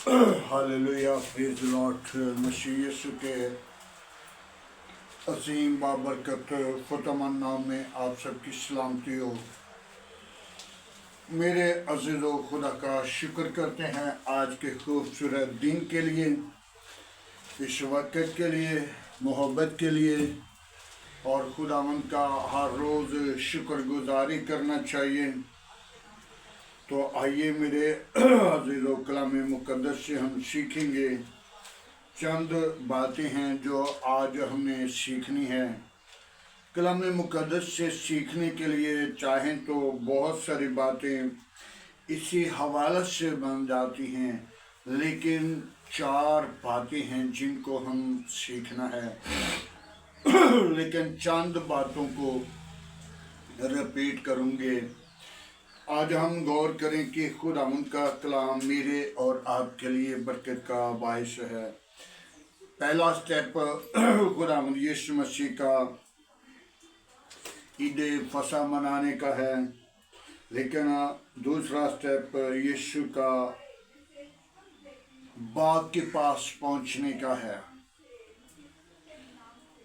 Hallelujah, praise the Lord. मसीह यीशु के असीम बाबरकत फतमन नाम में आप सबकी सलामती हो। मेरे अज़ीज़ो, खुदा का शुक्र करते हैं आज के खूबसूरत दिन के लिए, इस वक्त के लिए, मोहब्बत के लिए। और खुदावंद का हर रोज़ शुक्रगुजारी करना चाहिए। तो आइए मेरे अज़ीज़ो, कलाम मुक़द्दस से हम सीखेंगे। चंद बातें हैं जो आज हमें सीखनी है। कलाम मुक़द्दस से सीखने के लिए चाहें तो बहुत सारी बातें इसी हवाले से बन जाती हैं, लेकिन चार बातें हैं जिनको हम सीखना है। लेकिन चंद बातों को रिपीट करूँगे। आज हम गौर करें कि खुदावंद का कलाम मेरे और आपके लिए बरकत का बायस है। पहला स्टेप खुदावंद यीशु मसीह का ईद फसा मनाने का है, लेकिन दूसरा स्टेप यीशु का बाग के पास पहुंचने का है।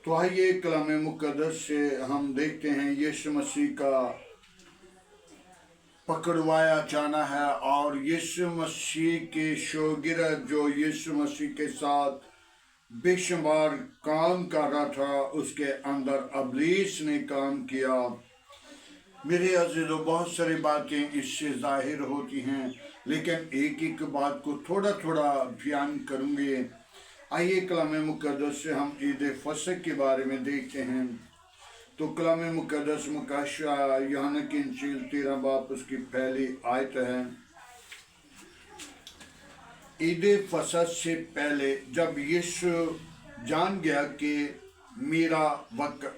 तो आइए कलाम मुक़द्दस से हम देखते हैं यीशु मसीह का पकड़वाया जाना है और यीशु मसीह के शोगिर्द जो यीशु मसीह के साथ बेशुमार काम कर रहा था, उसके अंदर अबलीस ने काम किया। मेरे अज़ीज़ों, बहुत सारी बातें इससे जाहिर होती हैं, लेकिन एक एक बात को थोड़ा थोड़ा बयान करूँगे। आइए कलाम मुक़द्दस से हम ईद फसह के बारे में देखते हैं। तो कलाम मुक़द्दस मुकाशा यूहन्ना की इंजील 13 बाब उसकी पहली आयत है। ईद फसह से पहले जब यीशु जान गया कि मेरा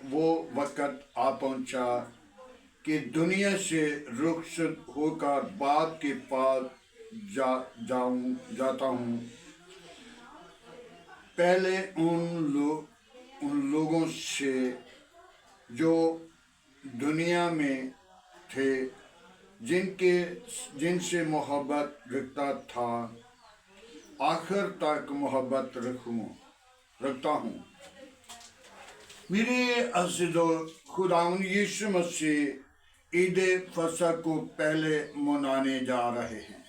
वो वक़्त आ पहुंचा कि दुनिया से रुखसत होकर बाप के पास जाता हूँ, पहले उन लोगों से जो दुनिया में थे, जिनसे मोहब्बत रखता था, आखिर तक मोहब्बत रखता हूँ। मेरे अज़ीज़ों, खुदावंद यीशु मसीह ईद फसह को पहले मनाने जा रहे हैं।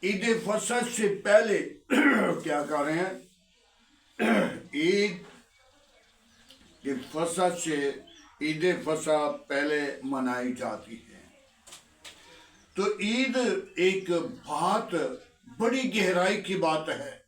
ईद फसह से पहले क्या कर रहे हैं? ईद फसह से ईद फसह पहले मनाई जाती है। तो ईद एक बहुत बड़ी गहराई की बात है।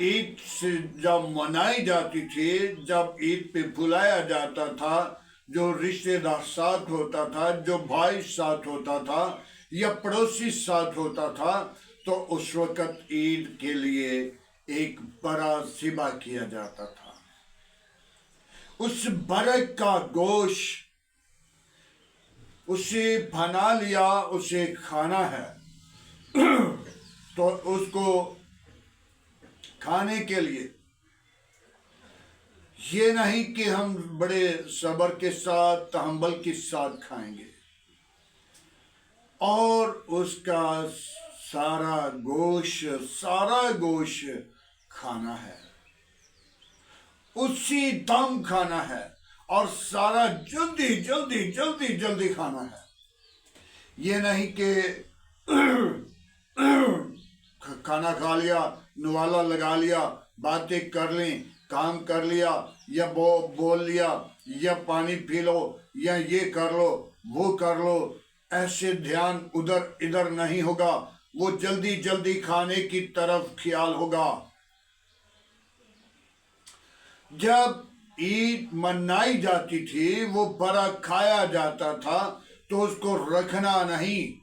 ईद से जब मनाई जाती थी, जब ईद पे बुलाया जाता था, जो रिश्तेदार साथ होता था, जो भाई साथ होता था या पड़ोसी साथ होता था, तो उस वक़्त ईद के लिए एक बड़ा ज़िबा किया जाता था। उस बरक का गोश्त उसे बना लिया, उसे खाना है। तो उसको खाने के लिए ये नहीं कि हम बड़े सब्र के साथ, तहम्मुल के साथ खाएंगे, और उसका सारा गोश्त खाना है, उसी दम खाना है, और सारा जल्दी खाना है। ये नहीं कि खाना खा लिया, नवाला लगा लिया, बातें कर लें, काम कर लिया, या बोल लिया, या पानी पी लो, या ये कर लो, वो कर लो, ऐसे ध्यान उधर इधर नहीं होगा। वो जल्दी खाने की तरफ ख्याल होगा। जब ईद मनाई जाती थी, वो बड़ा खाया जाता था, तो उसको रखना नहीं।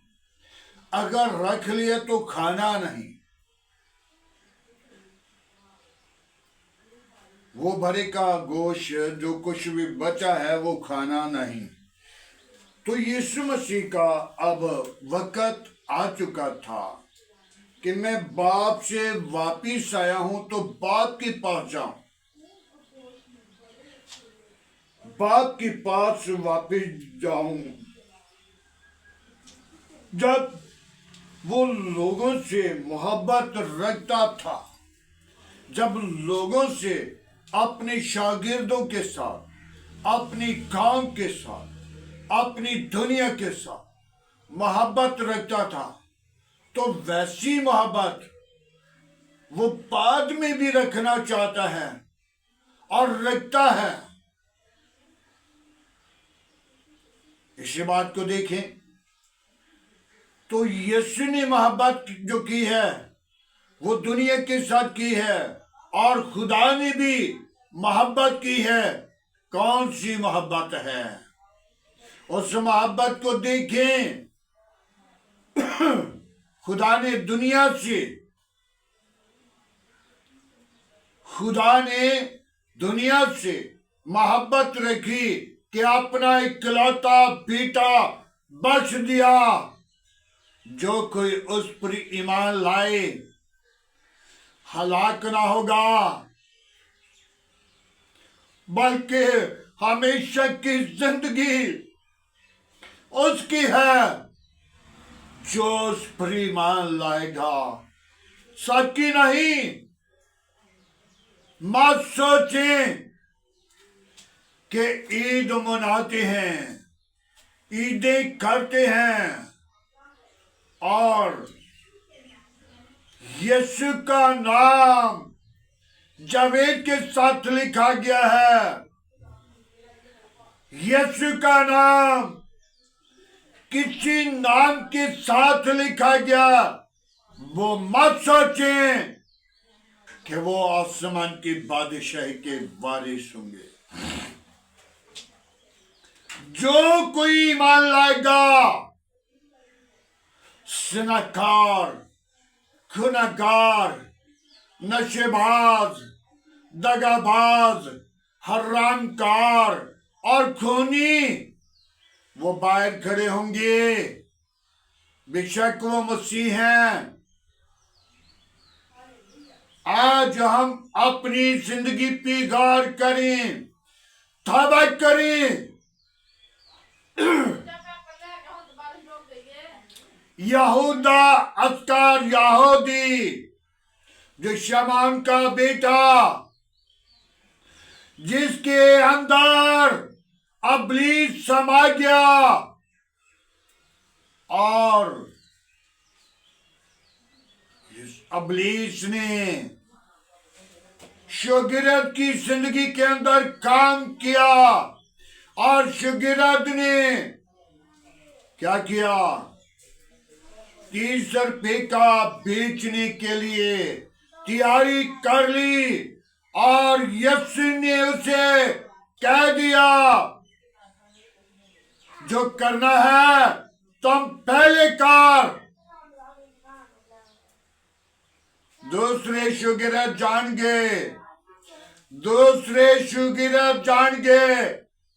अगर रख लिया तो खाना नहीं। वो भरे का गोश्त जो कुछ भी बचा है वो खाना नहीं। तो यीशु मसीह का अब वक़्त आ चुका था कि मैं बाप से वापिस आया हूं, तो बाप के पास जाऊं। बाप के पास वापिस जाऊं। जब वो लोगों से मोहब्बत रखता था। जब लोगों से, अपने शागिर्दों के साथ, अपनी कौम के साथ, अपनी दुनिया के साथ मोहब्बत रखता था, तो वैसी मोहब्बत वो बाद में भी रखना चाहता है और रखता है। इसी बात को देखें तो यीशु ने मोहब्बत जो की है वो दुनिया के साथ की है, और खुदा ने भी मोहब्बत की है। कौन सी मोहब्बत है? उस मोहब्बत को देखें। खुदा ने दुनिया से मोहब्बत रखी कि अपना इकलौता बेटा बख्श दिया। जो कोई उस पर ईमान लाए हलाक ना होगा, बल्कि हमेशा की जिंदगी उसकी है। जो उस पर ईमान लाएगा, सबकी नहीं। मत सोचें कि ईद मनाते हैं, ईदें करते हैं और यीशु का नाम जावेद के साथ लिखा गया है। यीशु का नाम किसी नाम के साथ लिखा गया, वो मत सोचें कि वो आसमान की बादशाही के वारिस होंगे। जो कोई ईमान लाएगा, ज़िनाकार, गुनहगार, नशेबाज, दगाबाज, हरामकार और खूनी, वो बाहर खड़े होंगे। बेशक वो मसीह हैं। आज हम अपनी जिंदगी पे गौर करें, तौबा करें। यहूदा अस्कार यहूदी, जो शमौन का बेटा, जिसके अंदर इब्लीस समा गया और इस इब्लीस ने शागिर्द की जिंदगी के अंदर काम किया, और शागिर्द ने क्या किया? 30 रुपये का बेचने के लिए तैयारी कर ली, और यीशु ने उसे कह दिया, जो करना है तुम पहले कर। दूसरे शागिर्द जान गए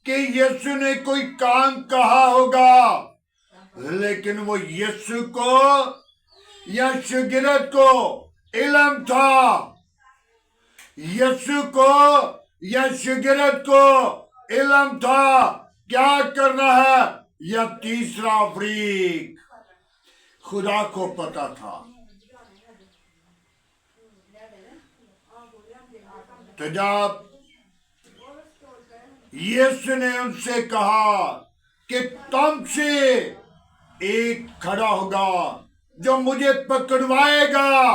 कि यीशु ने कोई काम कहा होगा, लेकिन वो यीशु को या शागिर्द को इल्म था। यीशु को या शागिर्द को इल्म था क्या करना है, या तीसरा फरीक खुदा को पता था। तो जब यीशु ने उनसे कहा कि तुमसे एक खड़ा होगा जो मुझे पकड़वाएगा,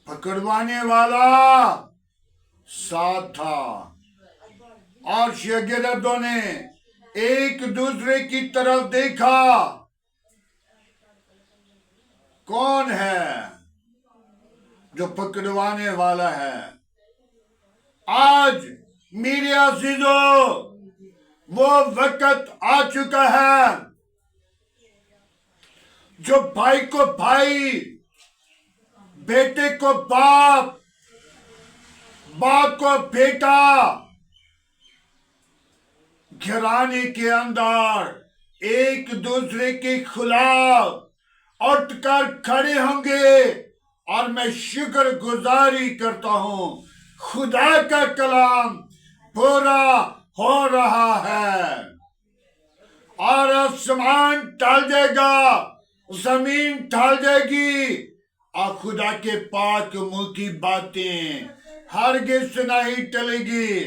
पकड़वाने वाला साथ था, और शागिर्दों ने एक दूसरे की तरफ देखा। कौन है जो पकड़वाने वाला है? आज मेरे अजीजों, वो वक्त आ चुका है जो भाई को भाई, बेटे को बाप, बाप को बेटा, घराने के अंदर एक दूसरे के खिलाफ उठकर खड़े होंगे। और मैं शुक्रगुजारी करता हूं, खुदा का कलाम पूरा हो रहा है। आसमान टल जाएगा, जमीन टल जाएगी और खुदा के पाक मुंह की बातें हरगिज नहीं टलेगी।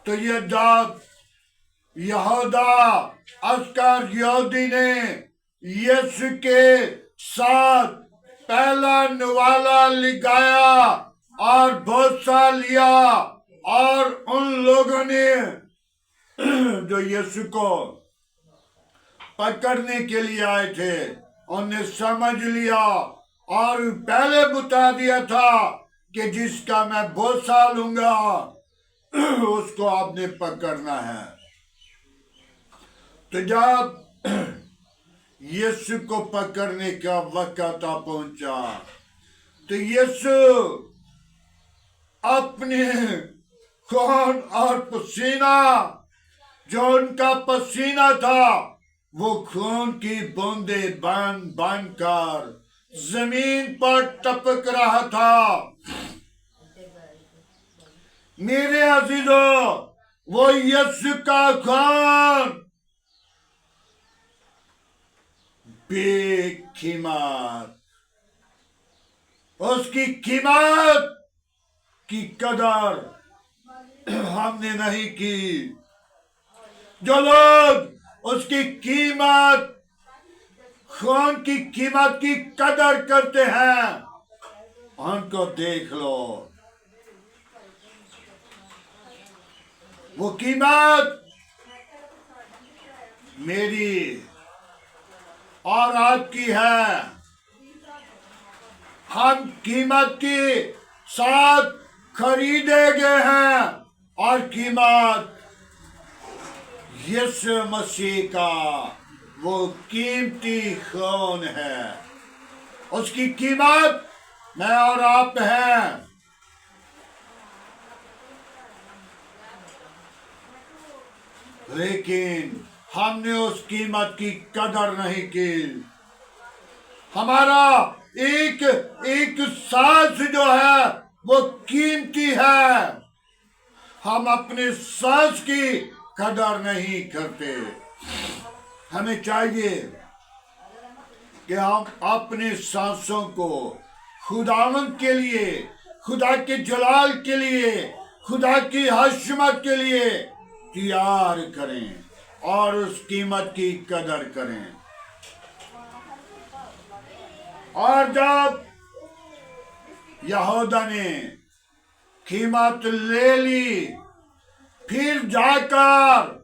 तो ये जब यहूदा अस्कर यहूदी ने यीशु के साथ पहला निवाला लगाया और भरोसा लिया, और उन लोगों ने जो यीशु को पकड़ने के लिए आए थे उन्हें समझ लिया और पहले बता दिया था कि जिसका मैं भरोसा लूंगा उसको आपने पकड़ना है। तो जब यीशु को पकड़ने का वक्त आ पहुंचा तो यीशु अपने खून और पसीना, जो उनका पसीना था, वो खून की बूंदे बन बन कर जमीन पर टपक रहा था। मेरे अजीजों, वो यीशु का खून बेकीमत, उसकी कीमत की कदर हमने नहीं की। जो लोग उसकी कीमत, खून की कीमत की कदर करते हैं उनको देख लो। वो कीमत मेरी और आपकी है। हम कीमत के साथ खरीदे गए हैं और कीमत यीशु मसीह का वो कीमती खून है। उसकी कीमत मैं और आप हैं। लेकिन हमने उस कीमत की कदर नहीं की। हमारा एक एक सांस जो है वो कीमती है। हम अपने सांस की कदर नहीं करते। हमें चाहिए कि हम अपने सांसों को खुदावंद के लिए, खुदा के जलाल के लिए, खुदा की हशमत के लिए तैयार करें और उस कीमत की कदर करें। और जब यहूदा ने कीमत ले ली, फिर जाकर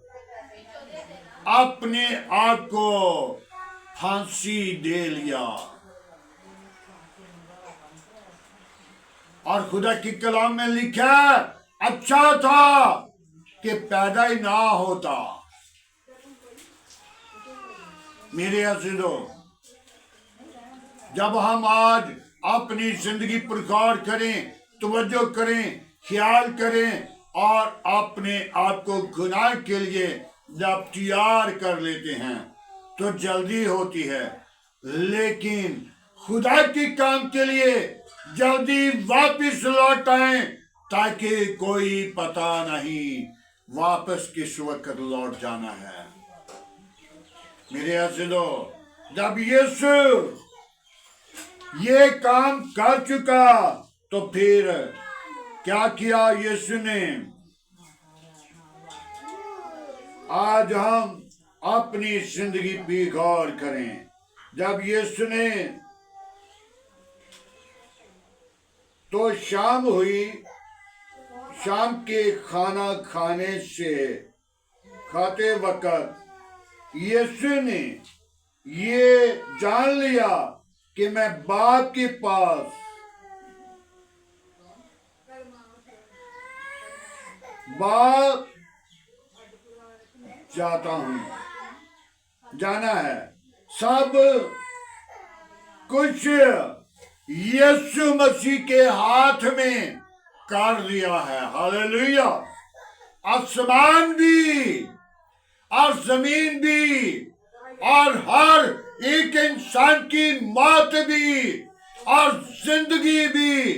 अपने आप को फांसी दे लिया। और खुदा की कलाम में लिखा, अच्छा था कि पैदा ही ना होता। मेरे अजीजों, जब हम आज अपनी जिंदगी पर गौर करें, तवज्जो करें, ख्याल करें और अपने आप को गुनाह के लिए जब तैयार कर लेते हैं तो जल्दी होती है, लेकिन खुदा के काम के लिए जल्दी वापस लौट आए ताकि कोई पता नहीं वापस किस वक्त लौट जाना है। मेरे अजीजों, जब यीशु ये काम कर चुका तो फिर क्या किया यीशु ने? आज हम अपनी जिंदगी पे गौर करें। जब यीशु ने तो शाम हुई, शाम के खाना खाने से खाते वक्त यीशु ने ये जान लिया कि मैं बाप के पास बाप जाता हूं, जाना है। सब कुछ यीशु मसीह के हाथ में कर दिया है। हालेलुया। आसमान भी और जमीन भी और हर एक इंसान की मौत भी और जिंदगी भी,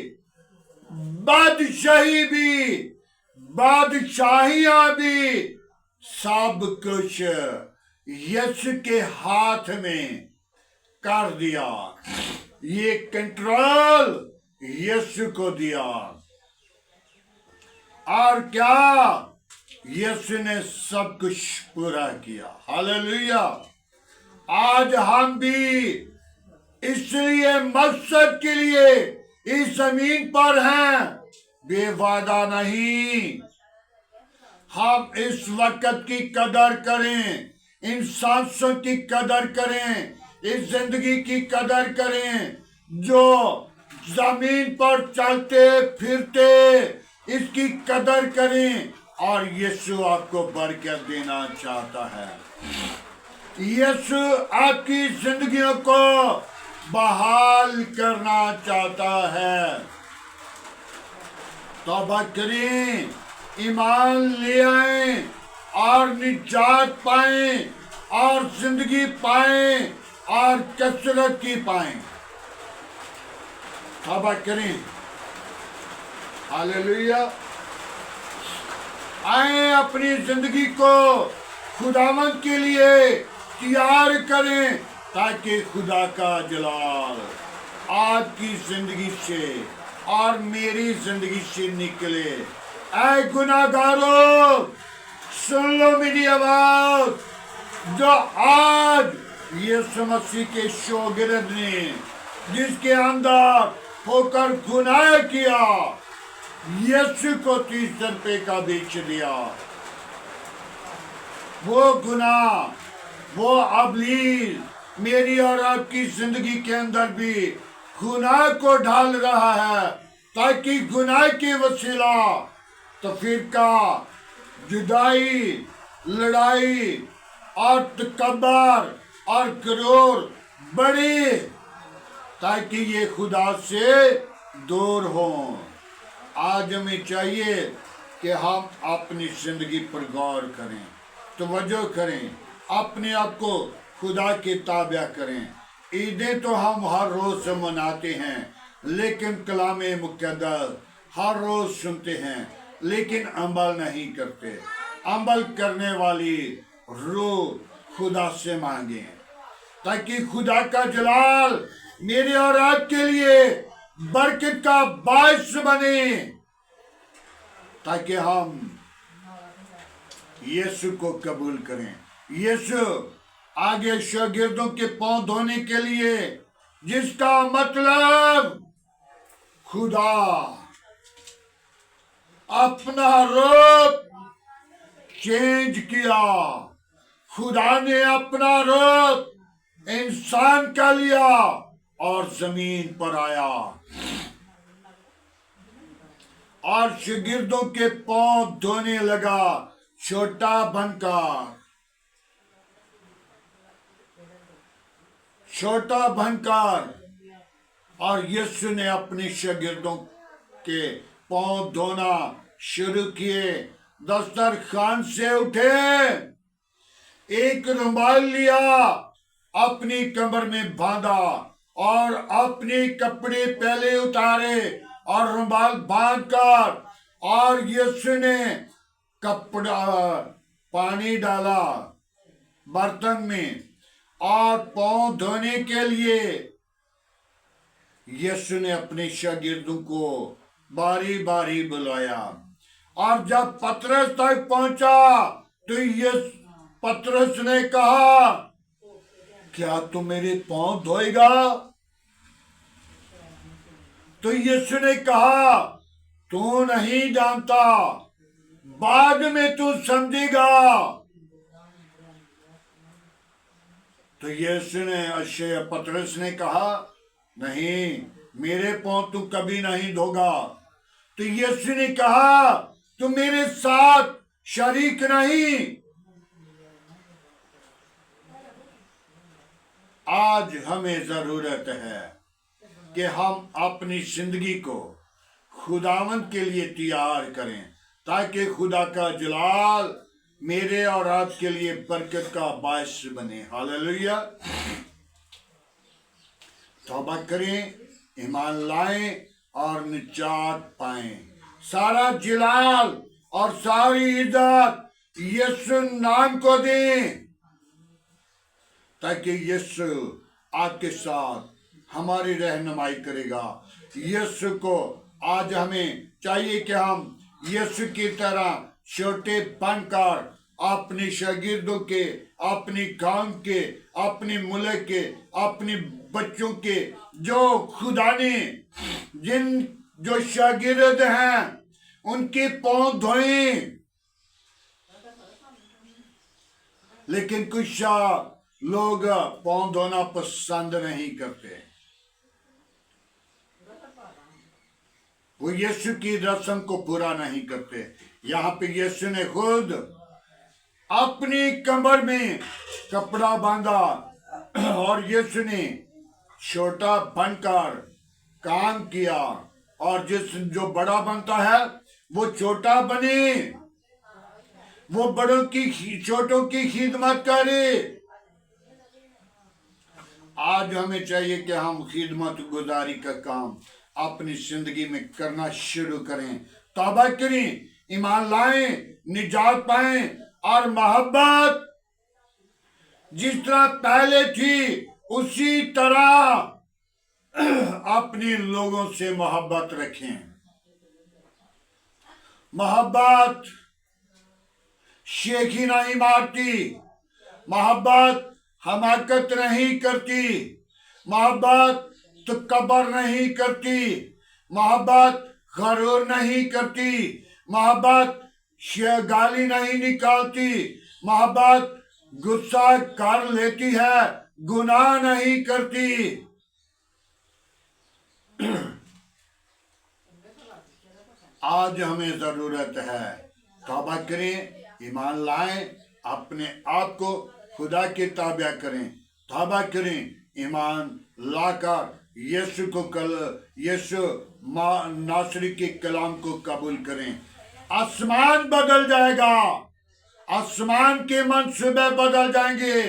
बादशाही भी, बादशाहियां भी, सब कुछ यीशु के हाथ में कर दिया, ये कंट्रोल यीशु को दिया। और क्या, यीशु ने सब कुछ पूरा किया। हालेलुया। आज हम भी इसलिए मकसद के लिए इस जमीन पर हैं, बेवादा नहीं। हम इस वक्त की कदर करें, इन सांसों की कदर करें, इस जिंदगी की कदर करें, जो जमीन पर चलते फिरते इसकी कदर करें। और यीशु आपको बरकत देना चाहता है। यीशु आपकी जिंदगियों को बहाल करना चाहता है। तौबा करें, ईमान ले आए और निजात पाएं और जिंदगी पाएं और कसरत की पाएं। तौबा करें। हालेलुया। आए अपनी जिंदगी को खुदावंद के लिए तैयार करें, ताकि खुदा का जलाल आपकी जिंदगी से और मेरी जिंदगी से निकले। ऐ गुनाहगारों, सुन लो मेरी आवाज। जो आज यीशु मसीह के शोगिर्द ने जिसके अंदर होकर गुनाह किया, यीशु को 30 रुपए का बेच दिया, वो गुनाह, वो अबलीस मेरी और आपकी जिंदगी के अंदर भी गुनाह को ढाल रहा है, ताकि गुनाह के वसीला तफरीका, जुदाई, लड़ाई और तकब्बर और गरूर बढ़े, ताकि ये खुदा से दूर हों। आज हमें चाहिए कि हम अपनी जिंदगी पर गौर करें, तवज्जो करें, अपने आप को खुदा के ताबा करें। ईदें तो हम हर रोज मनाते हैं, लेकिन कलामे मुक़द्दस हर रोज सुनते हैं, लेकिन अमल नहीं करते। अमल करने वाली रूह खुदा से मांगे, ताकि खुदा का जलाल मेरे और आपके लिए बरकत का बायस बने, ताकि हम यीशु को कबूल करें। यीशु आगे शागिर्दों के पांव धोने के लिए, जिसका मतलब खुदा अपना रूप चेंज किया। खुदा ने अपना रूप इंसान का लिया और जमीन पर आया और शागिर्दों के पांव धोने लगा, छोटा बनकर, छोटा बनकर। और यीशु ने अपने शागिर्दों के पांव धोना शुरू किए। दस्तरखान से उठे, एक रुमाल लिया, अपनी कमर में बांधा और अपने कपड़े पहले उतारे और रुमाल बांधकर, और यीशु ने कपड़ा पानी डाला बर्तन में और पांव धोने के लिए यीशु ने अपने शागिर्दों को बारी बारी बुलाया। और जब पतरस तक पहुंचा तो पतरस ने कहा, क्या तू मेरे पांव धोएगा? तो यीशु ने कहा, तू नहीं जानता, बाद में तू समझेगा। तो यीशु ने पतरस ने कहा, नहीं, मेरे पांव तू कभी नहीं धोगा। तो यीशु ने कहा, तू मेरे साथ शरीक नहीं। आज हमें जरूरत है कि हम अपनी जिंदगी को खुदावंद के लिए तैयार करें, ताकि खुदा का जलाल मेरे और आपके लिए बरकत का बायस बने। हालेलुया। तौबा करें, ईमान लाएं और निजात पाएं। सारा जलाल और सारी इज्जत यीशु नाम को दें, ताकि यीशु आपके साथ हमारी रहनुमाई करेगा। यीशु को आज हमें चाहिए कि हम यीशु की तरह छोटे बनकर अपने शागिर्दों के, अपनी काम के, अपने मुल्क के, अपने बच्चों के, जो खुदा ने जो शागिर्द हैं उनके पांव धोए। लेकिन कुछ लोग पांव धोना पसंद नहीं करते। वो यीशु की रस्म को पूरा नहीं करते। यहाँ पे यीशु ने खुद अपनी कमर में कपड़ा बांधा और यीशु ने छोटा बनकर काम किया, और जो बड़ा बनता है वो छोटा बने, वो बड़ों की छोटों की खिदमत करे। आज हमें चाहिए कि हम खिदमत गुजारी का काम अपनी जिंदगी में करना शुरू करें, तौबा करें, ईमान लाएं, निजात पाएं, और मोहब्बत जिस तरह पहले थी उसी तरह अपने लोगों से मोहब्बत रखें। मोहब्बत शेखी नहीं मारती, मोहब्बत हमाकत नहीं करती, मोहब्बत तकब्बुर नहीं करती, मोहब्बत गरूर नहीं करती, मोहब्बत गाली नहीं निकालती, मोहब्बत गुस्सा कर लेती है, गुनाह नहीं करती। आज हमें जरूरत है तौबा करें, ईमान लाएं, अपने आप को खुदा के ताबा करें, तौबा करें, ईमान लाकर यीशु नासरी के कलाम को कबूल करें। आसमान बदल जाएगा, आसमान के मंसूबे बदल जाएंगे,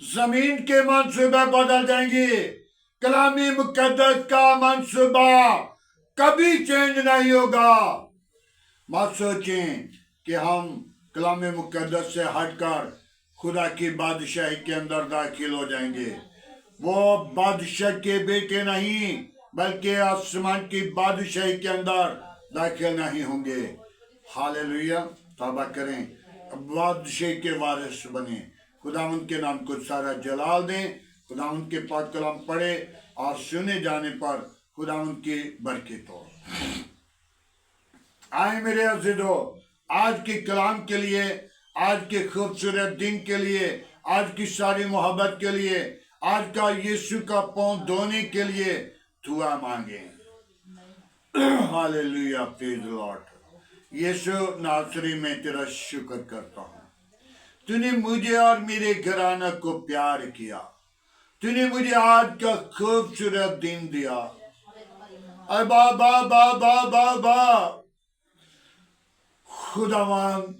जमीन के मंसूबे बदल जाएंगे। कलामी मुकद्दस का मंसूबा कभी चेंज नहीं होगा। मत सोचें कि हम कलामी मुकद्दस से हटकर खुदा की बादशाही के अंदर दाखिल हो जाएंगे। वो बादशाह के बेटे नहीं बल्कि आसमान की बादशाही के अंदर दाखिल नहीं होंगे। हालेलुया, तौबा करें, बादशाही के वारिस बने। खुदावंद के नाम को सारा जलाल दें। खुदावंद के पाक कलाम पढ़े और सुने जाने पर खुदावंद की बरकत हो। आए मेरे अज़ीज़ों, आज के कलाम के लिए, आज के खूबसूरत दिन के लिए, आज की सारी मोहब्बत के लिए, आज का यीशु का पांव धोने के लिए दुआ मांगे। Hallelujah, praise the Lord. यीशु नासरी में तेरा शुक्र करता हूँ। तूने मुझे और मेरे घराना को प्यार किया। तूने मुझे आज का खूबसूरत दिन दिया। अरे बाबा बाबा बाबा खुदावन,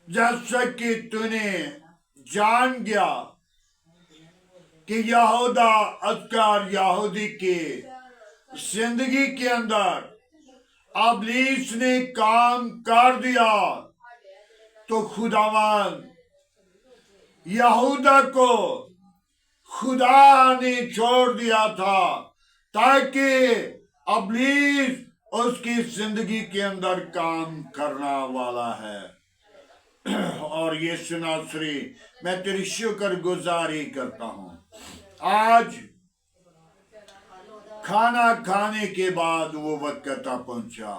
जैसा कि तूने जान गया कि यहूदा अस्कर यहूदी के जिंदगी के अंदर इब्लीस ने काम कर दिया, तो खुदावन यहूदा को खुदा ने छोड़ दिया था ताकि इब्लीस उसकी जिंदगी के अंदर काम करना वाला है। और यीशु नासरी, मैं तेरी शुक्र गुजारी करता हूँ। आज खाना खाने के बाद वो वक्त पहुंचा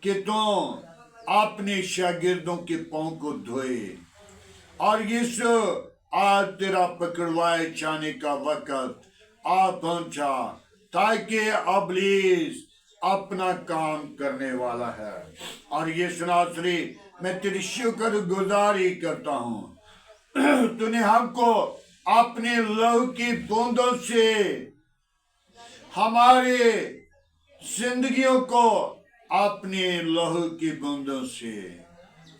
कि तुम अपने शागिर्दों के पांव को धोए, और यीशु आज तेरा पकड़वाए जाने का वक्त आ पहुंचा ताकि इब्लीस अपना काम करने वाला है। और यीशु नासरी, मैं तेरी शुक्र गुजारी करता हूँ। तूने हमको अपने लहू की बूंदों से हमारे जिंदगियों को अपने लहू की बूंदों से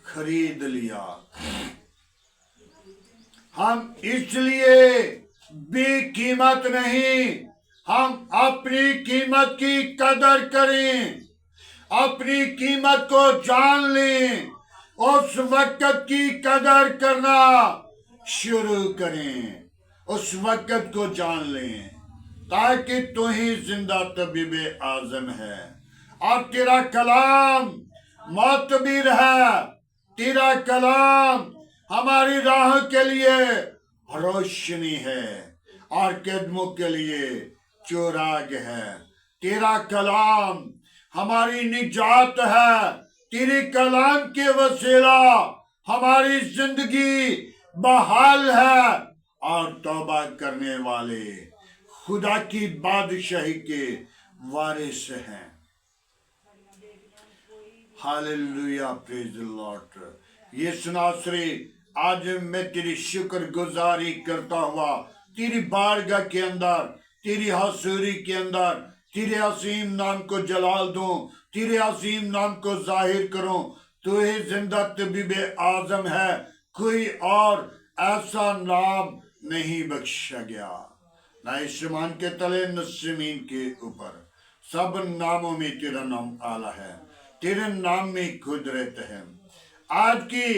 खरीद लिया। हम इसलिए बेकीमत नहीं, हम अपनी कीमत की कदर करें, अपनी कीमत को जान लें। उस वक्त की कदर करना शुरू करें, उस वक्त को जान लें, ताकि तू ही जिंदा तबीब आजम है और तेरा कलाम मोतबर है। तेरा कलाम हमारी राह के लिए रोशनी है और कदमों के लिए चौराग है। तेरा कलाम हमारी निजात है। तेरे कलाम के वसीला हमारी जिंदगी बहाल है और तौबा करने वाले खुदा की बादशाही के वारिस हैं। Hallelujah, praise the Lord. यीशु नासरी, आज मैं तेरी शुक्र गुजारी करता हुआ तेरी बारगाह के अंदर, तेरी हसूरी के अंदर तेरे असीम नाम को जलाल दूं, तेरे असीम नाम को जाहिर करूं। तू ही जिंदा तबीब आजम है, कोई और ऐसा नाम नहीं बख्शा गया, ना आसमान के तले न जमीन के ऊपर। सब नामों में तेरा नाम आला है, तेरे नाम में कुदरत है। आज की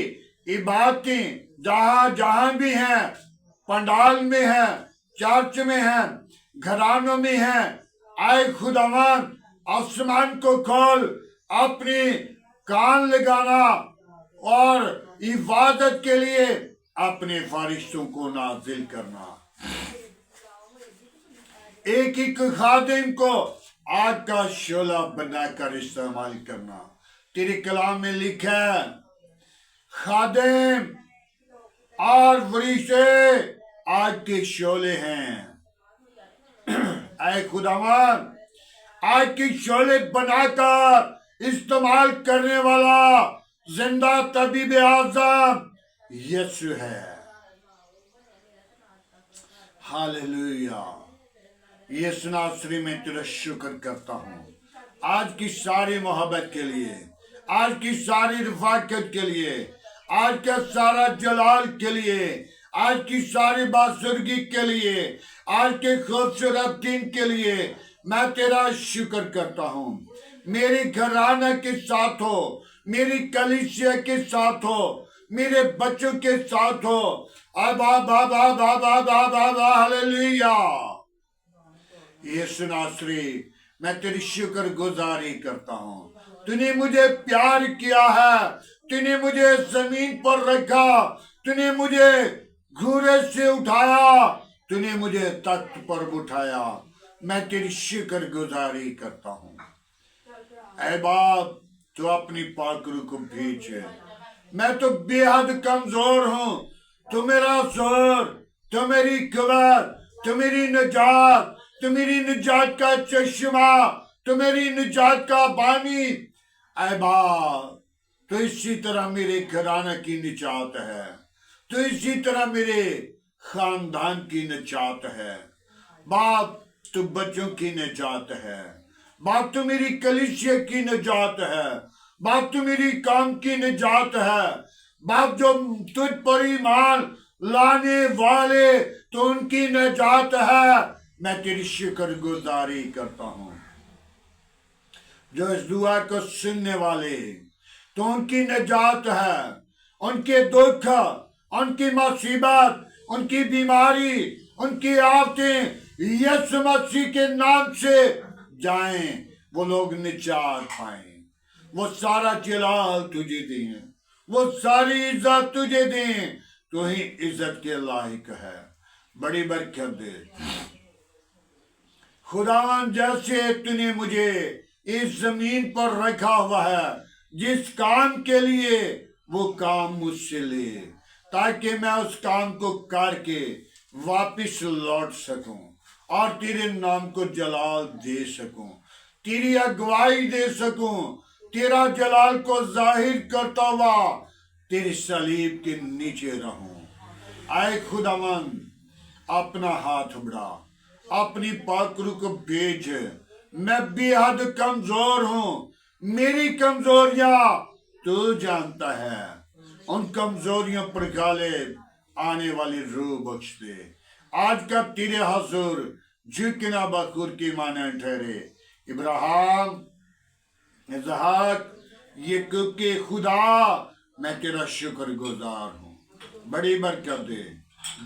इबादतें जहां जहां भी हैं, पंडाल में है, चर्च में है, घरानों में है, आए खुदावन आसमान को खोल, अपनी कान लगाना और इबादत के लिए अपने फारिशों को नाजिल करना। एक एक खादिम को आग का शोला बनाकर इस्तेमाल करना। तेरे कलाम में लिखा है, खादिम और फरिश्ते आग के शोले हैं। ऐ खुदावन, आग के शोले बनाकर इस्तेमाल करने वाला जिंदा तबीब आजम यीशु है। हालेलुया। यीशु नासरी में तेरा शुक्र करता हूँ आज की सारी मोहब्बत के लिए, आज की सारी रफाकत के लिए, आज का सारा जलाल के लिए, आज की सारी बासुरगी के लिए, आज के खूबसूरत दिन के लिए मैं तेरा शुक्र करता हूँ। मेरी घराना के साथ हो, मेरी कलीसिया के साथ हो, मेरे बच्चों के साथ हो। अबा बाबा बाबा बाबा बा हालेलुया। यीशु नासरी, मैं तेरी शुक्र गुजारी करता हूँ। तूने मुझे प्यार किया है, तूने मुझे जमीन पर रखा, तूने मुझे घूरे से उठाया, तूने मुझे तख्त पर उठाया। मैं तेरी शुक्र गुजारी करता हूँ। ऐ बाप, तू अपनी पाकरू को भेज। मैं तो बेहद कमजोर हूँ, तू मेरा जोर, तू मेरी कवत, तू मेरी निजात, तू मेरी निजात का चश्मा, तू मेरी निजात का बानी। ऐ बाप, तो इसी तरह मेरे घराना की निजात है, तो इसी तरह मेरे खानदान की निजात है। बाप, तू बच्चों की निजात है। बाप, तू मेरी कलीसिया की निजात है। बाप, तू मेरी काम की निजात है। बाप, जो तुझ पर ईमान लाने वाले तो उनकी निजात है। मैं तेरी शुक्र गुजारी करता हूँ। जो इस दुआ को सुनने वाले तो उनकी निजात है, उनके दुख, उनकी मुसीबत, उनकी बीमारी, उनकी आफतें यीशु मसीह के नाम से जाएं, वो लोग निजात पाएं। वो सारा जलाल तुझे दें, वो सारी इज्जत तुझे दें। तू ही इज्जत के लायक है। बड़ी बरकत दे खुदावन। जैसे तूने मुझे इस जमीन पर रखा हुआ है, जिस काम के लिए, वो काम मुझसे ले, ताकि मैं उस काम को करके वापस लौट सकूं और तेरे नाम को जलाल दे सकूं, तेरी अगुवाई दे सकूं, तेरा जलाल को जाहिर करता हुआ तेरे सलीब के नीचे रहूं। आए खुदावन, अपना हाथ बढ़ा, अपनी पाकरू को भेज। मैं बेहद कमजोर हूं, मेरी कमजोरियां तू जानता है। उन कमजोरियों पर गालिब आने वाली रूह बख्श दे। आज का तेरे हजूर झुकना बखूर की माने ठहरे। इब्राहिम, इसहाक, याकूब के खुदा, मैं तेरा शुक्र गुजार हूँ। बड़ी बरकत दे।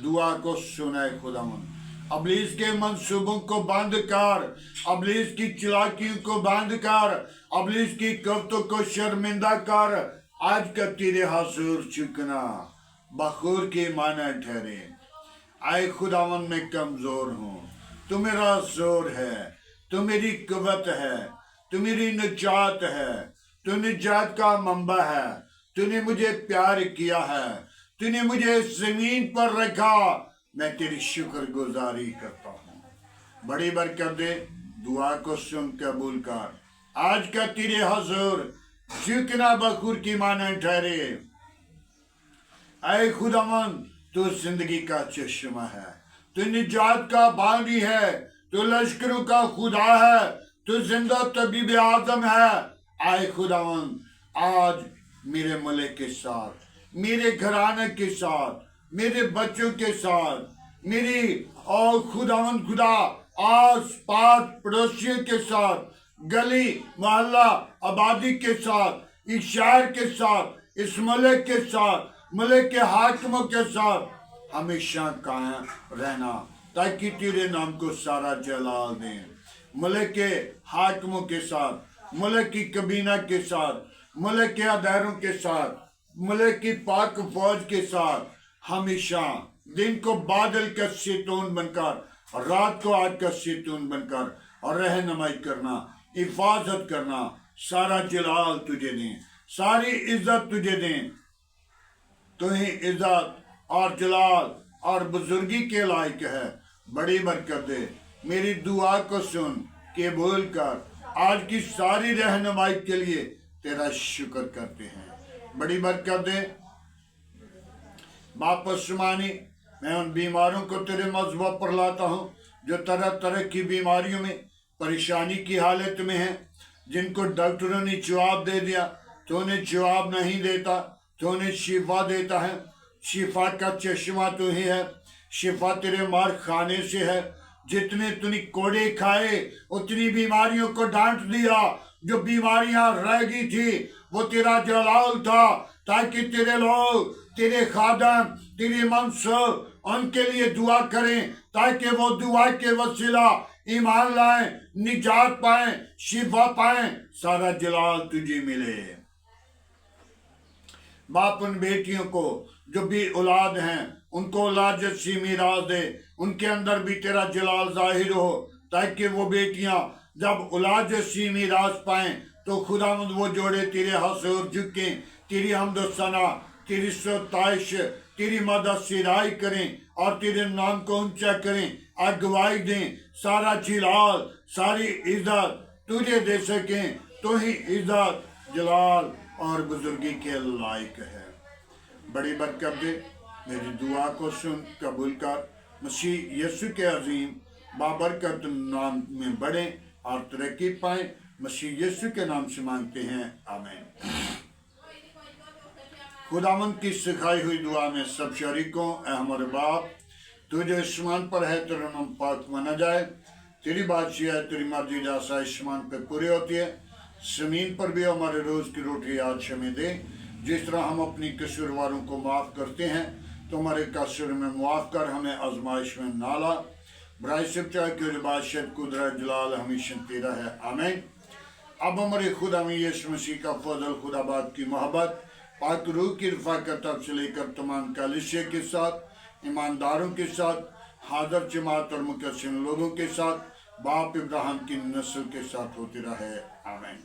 दुआ को सुने खुदावंद। अबलीस के मंसूबों को बंद कर, अबलीस की चालाकियों को बंद कर, अबलीस की कफ्तों को शर्मिंदा कर। आज का तेरे हजूर झुकना बखूर के माना ठहरे। आए खुदावन मैं कमजोर हूँ, तू मेरा जोर है, तू मेरी कुव्वत है, तू मेरी निजात है, तू निजात का मंबा है। तूने मुझे प्यार किया है, तूने मुझे जमीन पर रखा, मैं तेरी शुक्रगुजारी करता हूँ। बड़ी बरकत दे। दुआ को सुन कबूल कर। आज का तेरे हजूर झुकना बखूर की माने ठहरे। ऐ खुदावंद तू जिंदगी का चश्मा है, तू निजात का बानी है, तू लश्करों का खुदा है, तू जिंदा तबीब आजम है। ऐ खुदावंद आज मेरे मलिक के साथ, मेरे घराने के साथ, मेरे बच्चों के साथ, मेरी और खुदावंद खुदा आस पास पड़ोसियों के साथ, गली मोहल्ला आबादी के साथ, इस शहर के साथ, इस मलिक के साथ, मलिक के हाकिमों के साथ हमेशा कायम रहना, ताकि तेरे नाम को सारा जलाल दें। मलिक के हाकिमों के साथ, मलिक की कबीना के साथ, मलिक के अदारों के साथ, मलिक की पाक फौज के साथ हमेशा दिन को बादल का शैतान बनकर, रात को आग का शैतान बनकर और रहनुमाई करना, हिफाजत करना। सारा जलाल तुझे दें, सारी इज्जत तुझे दें। तू ही इज्जत और जलाल और बुजुर्गी के लायक है। बड़ी बरकत दे। मेरी दुआ को सुन के बोल कर आज की सारी रहनुमाई के लिए तेरा शुक्र करते हैं। बड़ी बरकत दे। बाप आसमानी, मैं उन बीमारों को तेरे मज़बा पर लाता हूँ जो तरह तरह की बीमारियों में परेशानी की हालत में हैं, जिनको डॉक्टरों ने जवाब दे दिया, तो उन्हें जवाब नहीं देता, तो उन्हें शिफा देता है। शिफा का चश्मा तो ही है, शिफा तेरे मार खाने से है। जितने तूने कोड़े खाए उतनी बीमारियों को डांट दिया। जो बीमारियां रह गई थी वो तेरा जलाल था, ताकि तेरे लोग, तेरे खादम, तेरे मंसूब उनके लिए दुआ करें, ताकि वो दुआ के वसीला ईमान लाएं, निजात पाएं, शिफा पाएं, सारा जलाल तुझे मिले। बाप उन बेटियों को जो भी औलाद हैं उनको औलाद जैसी मीरास दे, उनके अंदर भी तेरा जलाल जाहिर हो, ताकि वो बेटियां जब औलाद जैसी मीरास पाएं तो खुदावंद वो जोड़े तेरे हजूर झुकें, तेरी हम्द सना, तेरी सताइश, तेरी मदद सिराई करें और तेरे नाम को ऊंचा करें, अगुवाई दें। सारा जलाल, सारी इज्जत तुझे दे सकें। तो ही इज्जत, जलाल और बुजुर्गी के लायक है। बड़ी बरकत दे। मेरी दुआ को सुन कबूल कर। मसीह यीशु के अजीम बाबरकत नाम में बढ़े और तरक्की पाए। मसीह यीशु के नाम से मांगते हैं, आमीन। खुदावंद की सिखाई हुई दुआ में सब शरीकों, ऐ हमारे बाप, तू जो आसमान पर है तेरा नाम पाक माना जाए, तेरी बादशाही है, तेरी मर्जी जैसा आसमान पे पूरी होती है, जमीन पर भी हमारे रोज की रोटी आज हमें दे। जिस तरह हम अपनी कसूरवारों को माफ़ करते हैं, तो हमारे कसूर में मुआफ़ कर, हमें आजमाइश में ना ला। बराए सब चाहे कि बादशाह कुदरत जलाल हमेशा तेरा है, आमीन। अब हमारे खुदा में यीशु मसीह का फजल, खुदा बाप की मोहब्बत, पाक रूह की रफ़ाक़त अब से लेकर तमाम कलीसिया के साथ, ईमानदारों के साथ, हाज़र जमात और मुकस्सिम लोगों के साथ, बाप इब्राहिम की नस्ल के साथ होती रहे, आमीन।